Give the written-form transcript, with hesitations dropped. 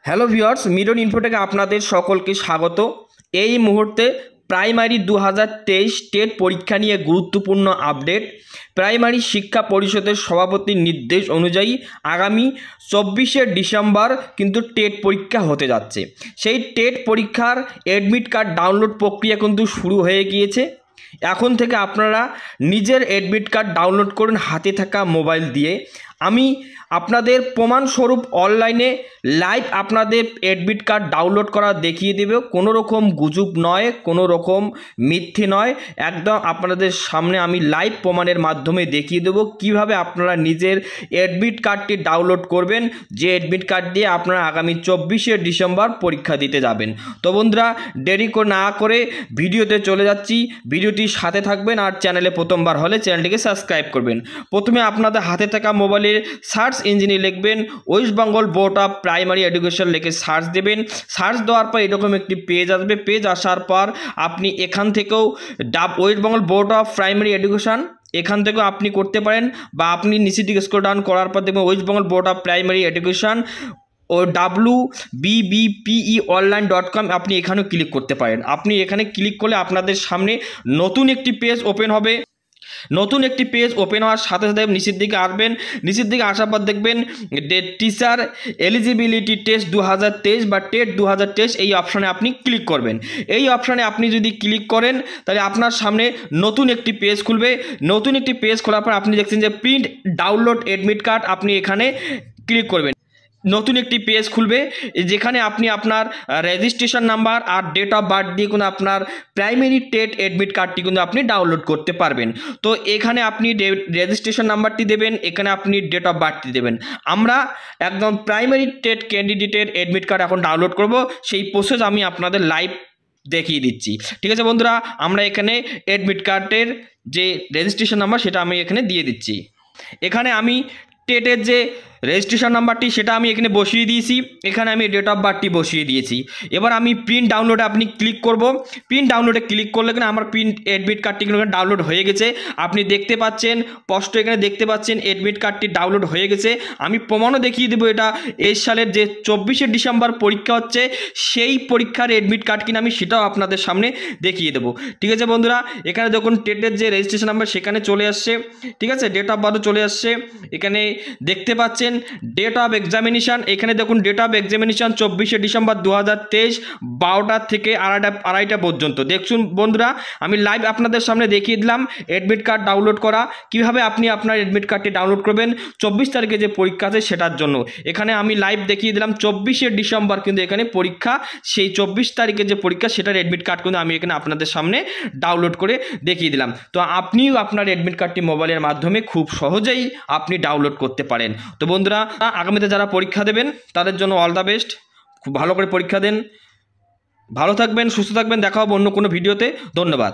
Hello viewers, mid-on ইনফোটেকে আপনাদের সকলকে স্বাগত। এই মুহূর্তে প্রাইমারি 2023 টেট পরীক্ষা নিয়ে গুরুত্বপূর্ণ আপডেট। প্রাইমারি শিক্ষা পরিষদের সভাপতির নির্দেশ অনুযায়ী আগামী 24শে ডিসেম্বর কিন্তু টেট পরীক্ষা হতে যাচ্ছে। সেই টেট পরীক্ষার অ্যাডমিট কার্ড ডাউনলোড প্রক্রিয়া কিন্তু শুরু হয়ে গিয়েছে। এখন থেকে আপনারা নিজের অ্যাডমিট কার্ড ডাউনলোড করুন হাতে থাকা মোবাইল দিয়ে। আমি আপনাদের প্রমাণস্বরূপ অনলাইনে লাইভ আপনাদের অ্যাডমিট কার্ড ডাউনলোড করা দেখিয়ে দেবে। কোনো রকম গুজব নয়, কোনো রকম মিথ্যে নয়, একদম আপনাদের সামনে আমি লাইভ প্রমাণের মাধ্যমে দেখিয়ে দেবো কীভাবে আপনারা নিজের অ্যাডমিট কার্ডটি ডাউনলোড করবেন, যে অ্যাডমিট কার্ড দিয়ে আপনারা আগামী 24শে ডিসেম্বর পরীক্ষা দিতে যাবেন। তো বন্ধুরা, দেরি না করে ভিডিওতে চলে যাচ্ছি। ভিডিওটির সাথে থাকবেন আর চ্যানেলে প্রথমবার হলে চ্যানেলটিকে সাবস্ক্রাইব করবেন। প্রথমে আপনাদের হাতে থাকা মোবাইলের সার্চ ইঞ্জিনে লিখবেন West Bengal board of primary education, লিখে সার্চ দেবেন। সার্চ দেওয়ার পর এরকম একটি পেজ আসবে। পেজ আসার পর আপনি এখান থেকেও West Bengal board of primary education এখান থেকেও আপনি করতে পারেন, বা আপনি নিচের দিকে স্ক্রল ডাউন করার পর দেখবেন West Bengal board of primary education ও wbbpeonline.com, আপনি এখানেও ক্লিক করতে পারেন। আপনি এখানে ক্লিক করলে আপনাদের সামনে নতুন একটি পেজ ওপেন হবে। নতুন একটি পেজ ওপেন হওয়ার সাথে সাথে নিচের দিকে আসবেন। নিচের দিকে আসার পর দেখবেন টিচার এলিজিবিলিটি টেস্ট 2023 বা টেট 2023, এই অপশানে আপনি ক্লিক করবেন। এই অপশানে আপনি যদি ক্লিক করেন তাহলে আপনার সামনে নতুন একটি পেজ খুলবে। নতুন একটি পেজ খোলার পর আপনি দেখছেন যে প্রিন্ট ডাউনলোড অ্যাডমিট কার্ড, আপনি এখানে ক্লিক করবেন। নতুন একটি পেজ খুলবে যেখানে আপনি আপনার রেজিস্ট্রেশন নাম্বার আর ডেট অফ বার্থ দিয়ে কিন্তু আপনার প্রাইমারি টেট অ্যাডমিট কার্ডটি কিন্তু আপনি ডাউনলোড করতে পারবেন। তো এখানে আপনি রেজিস্ট্রেশন নাম্বারটি দেবেন, এখানে আপনি ডেট অফ বার্থটি দেবেন। আমরা একদম প্রাইমারি টেট ক্যান্ডিডেটের অ্যাডমিট কার্ড এখন ডাউনলোড করব, সেই প্রসেস আমি আপনাদের লাইভ দেখিয়ে দিচ্ছি। ঠিক আছে বন্ধুরা, আমরা এখানে অ্যাডমিট কার্ডের যে রেজিস্ট্রেশন নাম্বার সেটা আমি এখানে দিয়ে দিচ্ছি। এখানে আমি টেটের যে রেজিস্ট্রেশন নাম্বারটি সেটা আমি এখানে বসিয়ে দিয়েছি, এখানে আমি ডেট অফ বার্থটি বসিয়ে দিয়েছি। এবার আমি প্রিন্ট ডাউনলোডে আপনি ক্লিক করব। প্রিন্ট ডাউনলোডে ক্লিক করলে কিন্তু আমার প্রিন্ট অ্যাডমিট কার্ডটি কিন্তু ডাউনলোড হয়ে গেছে। আপনি দেখতে পাচ্ছেন, স্পষ্ট এখানে দেখতে পাচ্ছেন অ্যাডমিট কার্ডটি ডাউনলোড হয়ে গেছে। আমি প্রমাণও দেখিয়ে দেবো এটা এই সালের যে 24শে ডিসেম্বর পরীক্ষা হচ্ছে সেই পরীক্ষার অ্যাডমিট কার্ড কিনা আমি সেটাও আপনাদের সামনে দেখিয়ে দেবো। ঠিক আছে বন্ধুরা, এখানে দেখুন টেটের যে রেজিস্ট্রেশন নাম্বার সেখানে চলে আসছে। ঠিক আছে, ডেট অফ বার্থও চলে আসছে। এখানে দেখতে পাচ্ছেন ডেট অফ এক্সামিনেশান, এখানে দেখুন ডেট অফ এক্সামিনেশান 24শে ডিসেম্বর 2023 12টা থেকে আড়াইটা পর্যন্ত। দেখুন বন্ধুরা, আমি লাইভ আপনাদের সামনে দেখিয়ে দিলাম অ্যাডমিট কার্ড ডাউনলোড করা, কিভাবে আপনি আপনার অ্যাডমিট কার্ডটি ডাউনলোড করবেন 24 তারিখে যে পরীক্ষা আছে সেটার জন্য। এখানে আমি লাইভ দেখিয়ে দিলাম 24শে ডিসেম্বর কিন্তু এখানে পরীক্ষা, সেই 24 তারিখে যে পরীক্ষা সেটার অ্যাডমিট কার্ড কিন্তু আমি এখানে আপনাদের সামনে ডাউনলোড করে দেখিয়ে দিলাম। তো আপনিও আপনার অ্যাডমিট কার্ডটি মোবাইলের মাধ্যমে খুব সহজেই আপনি ডাউনলোড করতে পারেন। তো বন্ধুরা, আগামীতে যারা পরীক্ষা দেবেন তাদের জন্য অল দ্য বেস্ট। খুব ভালো করে পরীক্ষা দেন, ভালো থাকবেন, সুস্থ থাকবেন। দেখা হবে অন্য কোনো ভিডিওতে। ধন্যবাদ।